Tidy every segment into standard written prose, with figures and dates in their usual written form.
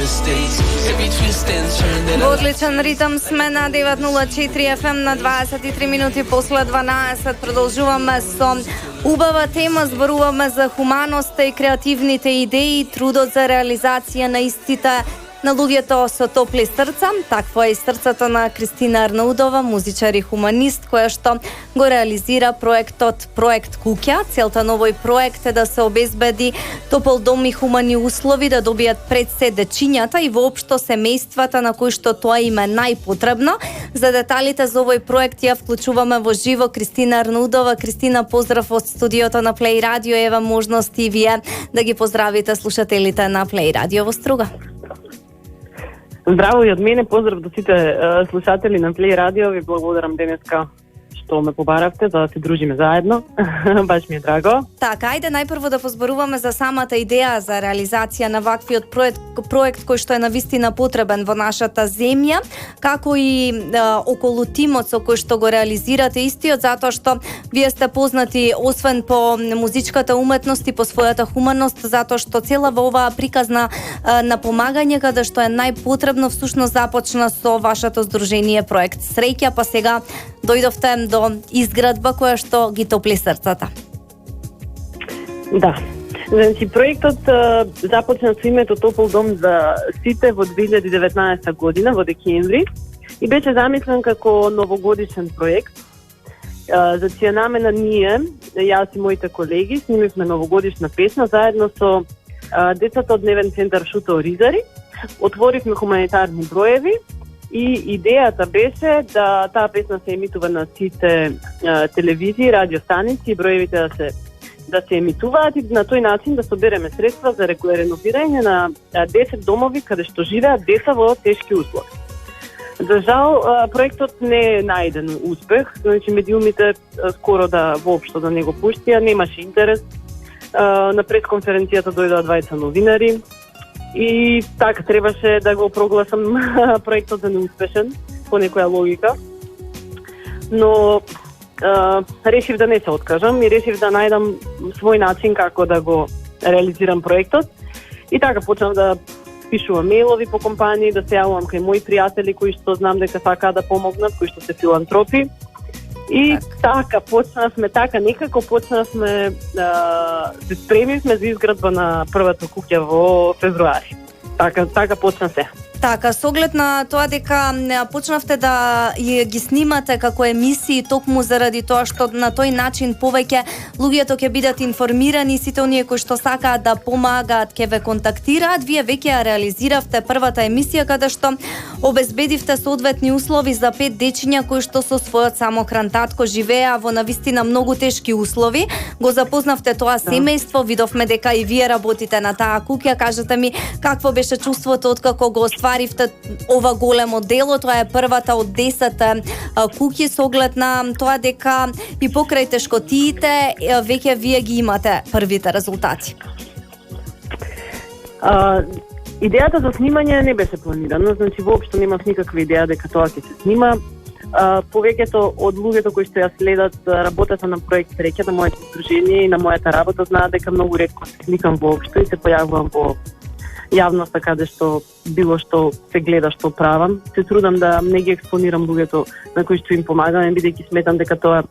Во одличен ритм сме на 9.04 FM на 23 минути после 12. Продолжуваме со убава тема, зборуваме за хуманоста и креативните идеи, трудот за реализација на истите на луѓето со топли срца. Такво е и срцето на Кристина Арнаудова, музичар и хуманист, која што го реализира Проект Куќа. Целта на овој проект е да се обезбеди топол дом и хумани услови, да добијат пред се дечињата и воопшто семејствата на кои што тоа им е најпотребно. За деталите за овој проект ја вклучуваме во живо Кристина Арнаудова. Кристина, поздрав од студиото на Плей Радио. Ева можност и вие да ги поздравите слушателите на Плей Радио во Струга. Здраво и од мене, поздрав до сите слушатели на Плей Радио. Ви благодарам денеска што ме побаравте за да се дружиме заедно. Баш ми е драго. Така, ајде најпрво да позборуваме за самата идеја за реализација на ваквиот проект кој што е навистина потребен во нашата земја, како и околу тимот со кој што го реализирате истиот, затоа што вие сте познати освен по музичката уметност и по својата хуманост, затоа што цела во оваа приказна на помагање каде што е најпотребно всушност започна со вашето здружение Проект Среќа, па сега дојдовте до изградба која што ги топли срцата. Да. Значи, проектот започна со името Топол дом за сите во 2019 година, во декември, и беше замислен како новогодишен проект. За чија намена ние, јас и моите колеги, снимивме новогодишна песна заедно со децата од Дневен центар Шуто Оризари. Отворивме хуманитарни броеви и идејата беше да таа песна се емитува на сите телевизии, радиостаници и броевите да се емитуваат и на тој начин да собереме средства за реновирање на 10 домови каде што живеат деца во тешки услови. За жал, проектот не е најден успех, значи медиумите скоро да воопшто да не го пуштија, немаше интерес. На пресконференцијата дојдоа двајца новинари и така требаше да го прогласам проектот за неуспешен по некоја логика. Но решив да не се откажам и решив да најдам свој начин како да го реализирам проектот. И така почнав да пишувам мејлови по компании, да се јавувам кај мои пријатели кои што знам дека сакаат да помогнат, кои што се филантропи. И така почнавме, се спремивме за изградба на првата куќа во февруари. Така почна се. Така, со оглед на тоа дека почнавте да ги снимате како емисии токму заради тоа што на тој начин повеќе луѓето ќе бидат информирани, сите оние кои што сакаат да помагаат ќе ве контактираат. Вие веќе ја реализиравте првата емисија каде што обезбедивте соодветни услови за 5 дечиња кои што со својот самохран татко живеа во навистина многу тешки услови. Го запознавте тоа семејство, видовме дека и вие работите на таа куќа. Кажете ми какво беше чувството откако го остваривте ова големо дело? Тоа е првата од 10 куќи со оглед на тоа дека и покрај тешкотиите веќе вие ги имате првите резултати. Идејата за снимање не беше планирана, значи воопшто немав никаква идеја дека тоа ќе се снима. Повеќето од луѓето кои што ја следат работата на Проект Среќа, на моето здружение и на мојата работа, знаат дека многу ретко се сликам воопшто и се појавувам во јавноста каде што било што се гледа што правам. Се трудам да не ги експонирам луѓето на кои што им помагам, бидејќи сметам дека тоа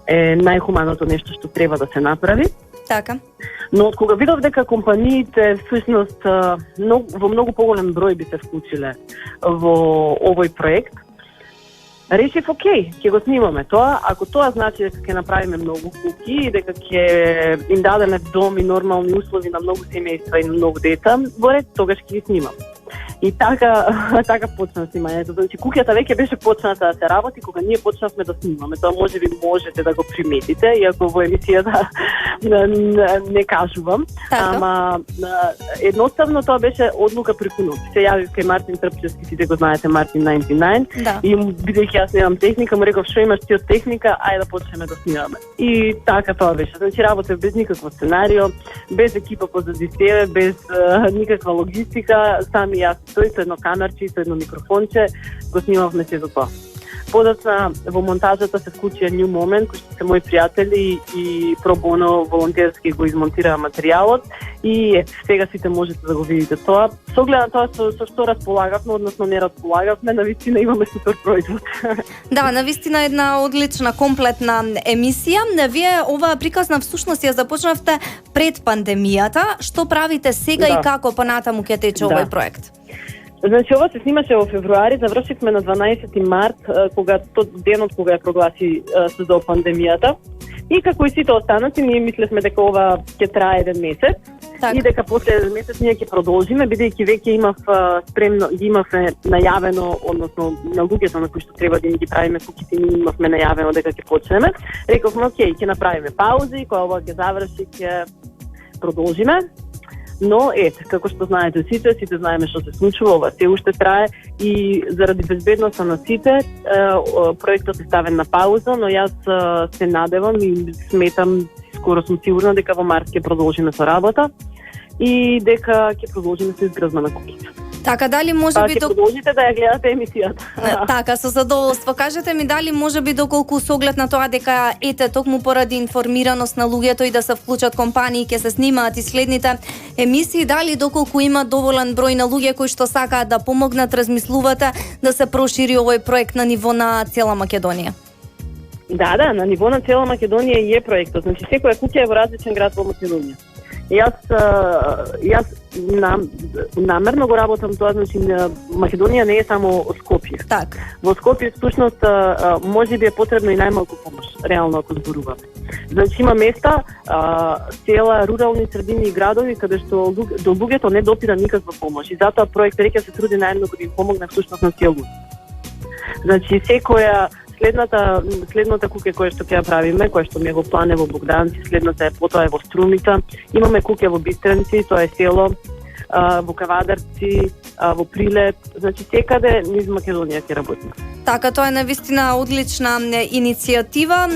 е најхуманото нешто што треба да се направи. Така. Но од кога видов дека компаниите всушност во многу поголем број би се вклучиле во овој проект, решив, окей, ќе го снимаме тоа. Ако тоа значи дека ќе направиме многу куќи и дека ќе им дадеме дом и нормални услови на многу семејства и на многу деца, во ред, тогаш ќе ги снимам. И така почна снимањето. Значи, куќата веќе беше почната да се работи кога ние почнавме да снимаме. Тоа можеби можете да го приметите, иако во емисијата не кажувам. Ама едноставно тоа беше одлука преку ноќ. Се јавив кај Мартин Трпчевски, сите го знаете, Мартин 99, да. И бидејќи јас немам техника, му реков што имаш ти од техника, ајде да почнеме да снимаме. И така тоа беше. Значи работев без никакво сценарио, без екипа позади себе, без никаква логистика, сами јас тој со едно камерче и со едно микрофонче го снимавме сето тоа. Подоцна во монтажата се вклучија New Moment, кои се мои пријатели и пробоно волонтерски го измонтираа материјалот и сега сите можете да го видите тоа. Со оглед на тоа со што располагавме, односно не располагавме, навистина имаме супер производ. Да, навистина една одлична комплетна емисија. Вие оваа приказна всушност ја започнавте пред пандемијата. Што правите сега и како понатаму ќе тече овој проект? Значи, ова се снимаше во февруари, завршивме на 12 март, кога денот кога ја прогласи СДО пандемијата. И како и сите останати, ние мислевме дека ова ќе трае еден месец. И дека после еден месец ние ќе продолжиме, бидејќи веќе имавме најавено, односно на луѓето на кои што треба да ги правиме куќите, ние имавме најавено дека ќе почнеме. Рековме, окей, ќе направиме паузи, кога ова ќе заврши, ќе продолжиме. Но како што знаете сите знаеме што се случува, ова се уште трае и заради безбедноста на сите проектот е ставен на пауза, но јас се надевам и сметам, скоро сум сигурна дека во март ќе продолжиме со работа и дека ќе продолжиме со изградба на куќите. Така, дали може би ќе продолжите да ја гледате емисијата. Така, со задоволство. Кажете ми дали може би доколку со оглед на тоа дека токму поради информираност на луѓето и да се вклучат компании ќе се снимаат и следните емисии, дали доколку има доволен број на луѓе кои што сакаат да помогнат, размислувате да се прошири овој проект на ниво на цела Македонија? Да, на ниво на цела Македонија е проектот. Значи секоја куќа е во различен град во Македонија. Јас намерно го работам тоа, значи Македонија не е само Скопје. Так. Во Скопје всушност можеби е потребно и најмалку помош, реално ако зборуваме. Значи има места, села, рурални средини и градови каде што до луѓето не допира никаква помош и затоа проект Реќа се труди најмногу да им помогне всушност на тие луѓе. Значи секоја следната куќа која што ќе ја правиме, која што ми е во плане во Богданци, следната е потоа е во Струмица, имаме куќа во Бистренци, тоа е село, во Кавадарци, во Прилеп, значи секаде низ Македонија ќе работиме. Така, тоа е навистина одлична иницијатива.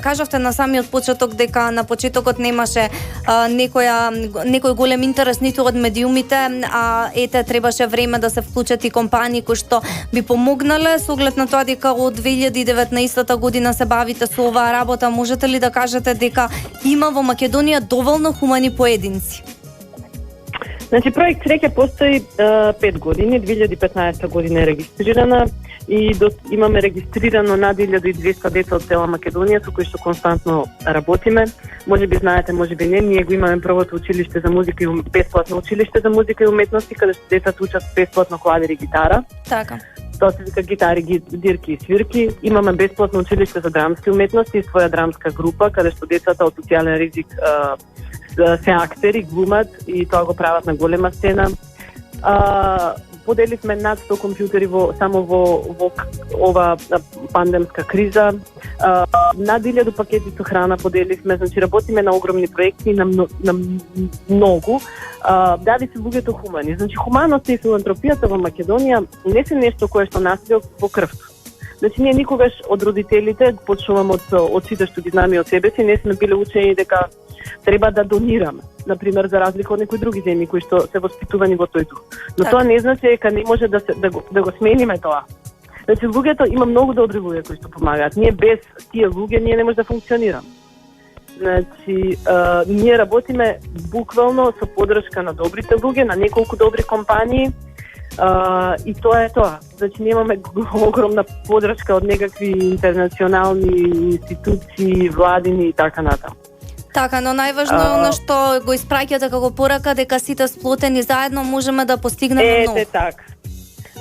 Кажавте на самиот почеток дека на почетокот немаше некој голем интерес ниту од медиумите, а требаше време да се вклучат и компании кои што би помогнале со оглед на тоа дека од 2019 година се бавите со оваа работа. Можете ли да кажете дека има во Македонија доволно хумани поединци? Значи, проект Среќа постои 5 години, 2015 година е регистрирана и имаме регистрирано над 1200 деца од цела Македонија со кои што константно работиме. Може би знаете, може би не, ние го имаме првото училиште за музика и бесплатно училиште за музика и уметности, каде што децата учат бесплатно клавир и гитара. Така. Тоа се вика гитари, дирки и свирки. Имаме бесплатно училиште за драмски уметности и своја драмска група, каде што децата од социјален ризик се актери, глумат и тоа го прават на голема сцена. Поделивме над 100 компјутери само во ова пандемска криза. Над 1000 пакети со храна поделивме, значи работиме на огромни проекти, на многу. Дали се луѓето хумани. Значи хуманоста и филантропијата во Македонија не се нешто кое што наследува во крвто. Значи ние никогаш од родителите, почнувам од сите што ги знаме од себе си, не сме биле учени дека треба да донираме, например, за разлика од некои други земји кои што се воспитувани во тој дух. Но тоа не значи дека не може да го смениме тоа. Значи луѓето има многу добри луѓе кои што помагаат. Ние без тие луѓе ние не може да функционираме. Значи ние работиме буквално со поддршка на добрите луѓе, на неколку добри компании. И тоа е тоа. Значи немаме огромна поддршка од некакви интернационални институции, владини и така натаму. Така, но најважно е она што го испраќате како порака дека сите сплотени заедно можеме да постигнеме многу. Така.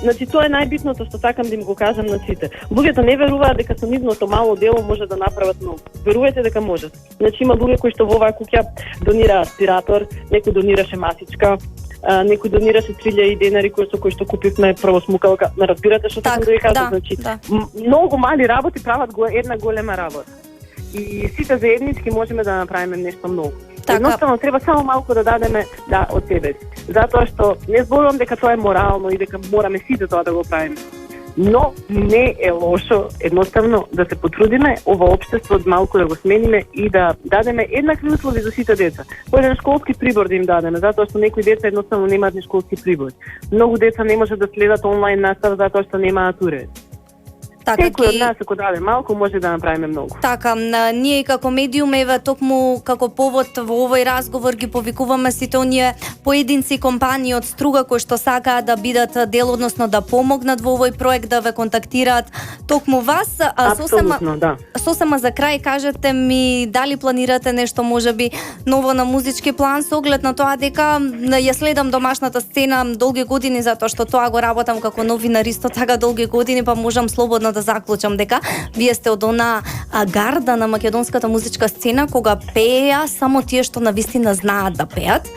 Значи тоа е најбитното што сакам да им го кажам на сите. Луѓето не веруваат дека со нивното мало дело може да направат многу. Верувајте дека можат. Значи има луѓе кои што во оваа куќа донира аспиратор, некој донираше масичка, некој донираше 3000 денари со кои што купивме прво смукалка. Не разбирате што сакам да ви кажам, значи многу мали работи прават една голема работа. И сите заеднички можеме да направиме нешто многу. Едноставно треба само малку да дадеме од себе си. Затоа што не зборувам дека тоа е морално и дека мораме сите тоа да го правиме. Но не е лошо едноставно да се потрудиме ова општество малку да го смениме и да дадеме еднакви услови за сите деца. Еден школски прибор да им дадеме, затоа што некои деца едноставно немаат ни школски прибор. Многу деца не можат да следат онлайн настава затоа што немаат уреди. Така, Секој од нас ако даде малку може да направиме многу. Така, ние и како медиум еве токму како повод во овој разговор ги повикуваме сите оние поединци компании од Струга кои што сакаат да бидат дел, односно да помогнат во овој проект, да ве контактираат токму вас. Апсолутно, да. Сосема за крај кажете ми дали планирате нешто можеби ново на музички план со оглед на тоа дека ја следам домашната сцена долги години затоа што тоа го работам како новинар исто така долги години, па можам слободно да заклучам дека вие сте од она гарда на македонската музичка сцена кога пееа само тие што навистина знаат да пеат.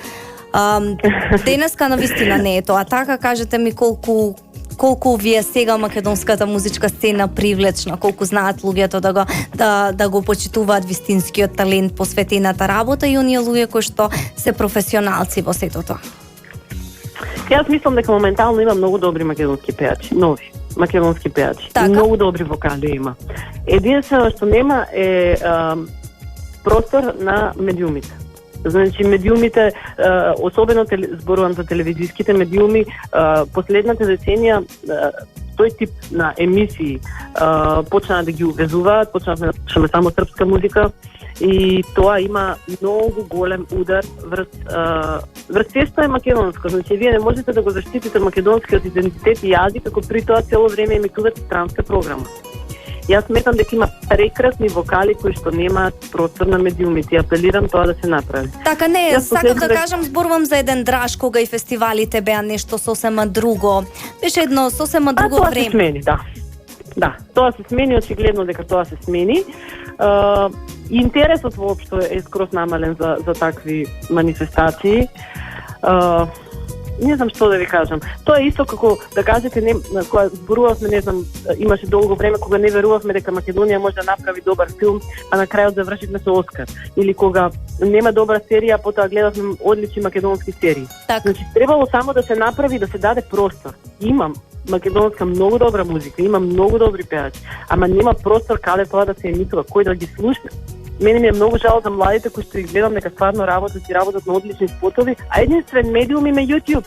Денеска навистина не е тоа така, кажете ми колку вие сега македонската музичка сцена привлечна, колку знаат луѓето да го почитуваат вистинскиот талент, посветената работа и оние луѓе кои што се професионалци во сето тоа. Јас мислам дека моментално има многу добри македонски пеачи, нови македонски пеачи. Така. Многу добри вокали има. Единствено што нема е простор на медиумите. Значи медиумите, особено зборувам за телевизиските медиуми, последната деценија тој тип на емисии почнаа да ги увезуваат, почнаа да слушаме само српска музика и тоа има многу голем удар врз се што е македонско. Значи вие не можете да го заштитите македонскиот идентитет и јазик ако при тоа цело време емитувате странска програма. Јас сметам дека има прекрасни вокали кои што немаат простор на медиумите и апелирам тоа да се направи. Така не, сакам да кажам, зборувам за еден драж кога и фестивалите беа нешто сосема друго. Беше едно сосема друго тоа време. Се смени, да. Да, тоа се смени, очигледно дека тоа се смени. Интересот воопшто е скроз намален за такви манифестации. Не знам што да ви кажам. Тоа е исто како да кажете кога зборувавме, не знам, имаше долго време кога не верувавме дека Македонија може да направи добар филм, а на крајот завршивме со Оскар. Или кога нема добра серија, потоа гледавме одлични македонски серии. Так. Значи требало само да се направи, да се даде простор. Имам македонска многу добра музика, има многу добри пеачи, ама нема простор каде тоа да се емитува, кој да ги слуша. Мене ми е многу жал за младите кои што ги гледам дека стварно работат на одлични спотови, а единствен медиум им е YouTube.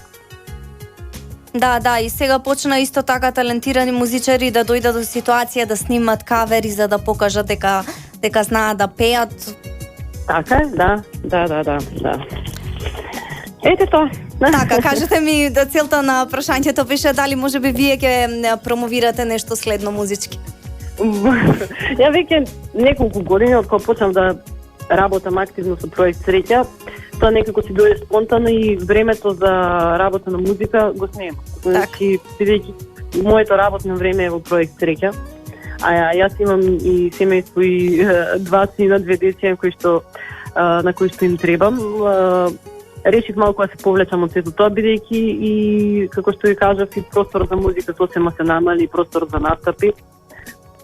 Да, и сега почна исто така талентирани музичари да дојдат до ситуација да снимат кавери за да покажат дека знаат да пеат. Така е, да. Ете тоа. Така, кажете ми да целта на прашањето беше дали можеби вие ќе промовирате нешто следно музички. Ја веќе неколку години од кога почнав да работам активно со проект Среќа, тоа некако си дојде спонтано и времето за работа на музика го снема. Значи, бидејќи моето работно време е во проект Среќа, а јас имам и семејство и два сина, две деца на кои што им требам. Решив малку да се повлечам од сето тоа, бидејќи и, како што ви кажав, и простор за музика сосема се намали, и простор за настапи.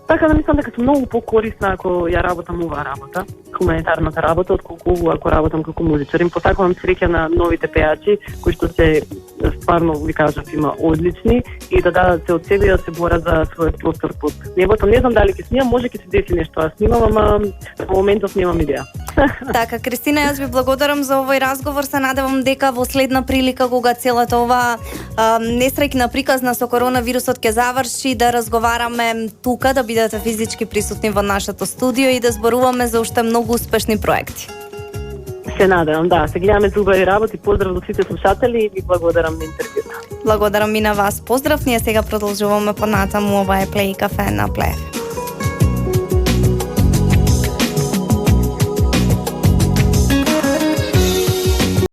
Така да мислам дека сум многу покорисна ако ја работам оваа работа, хуманитарната работа, отколку ако работам како музичар. Им посакувам среќа на новите пеачи, кои што се стварно, ви кажав, има одлични и да дадат се од себе да се борат за својот простор под небото. Не знам дали ќе снимам, може ќе се деси нешто да снимам, ама во моментов немам идеја. Така, Кристина, јас ви благодарам за овој разговор. Се надевам дека во следна прилика кога целата оваа несреќна приказна со коронавирусот ќе заврши, да разговараме тука, да бидете физички присутни во нашето студио и да зборуваме за уште многу успешни проекти. Се надевам, да. Се гледаме за убави работи. Поздрав до сите слушатели и ви благодарам на интервјуто. Благодарам и на вас. Поздрав. Ние сега продолжуваме понатаму. Ова е Play Cafe на Play.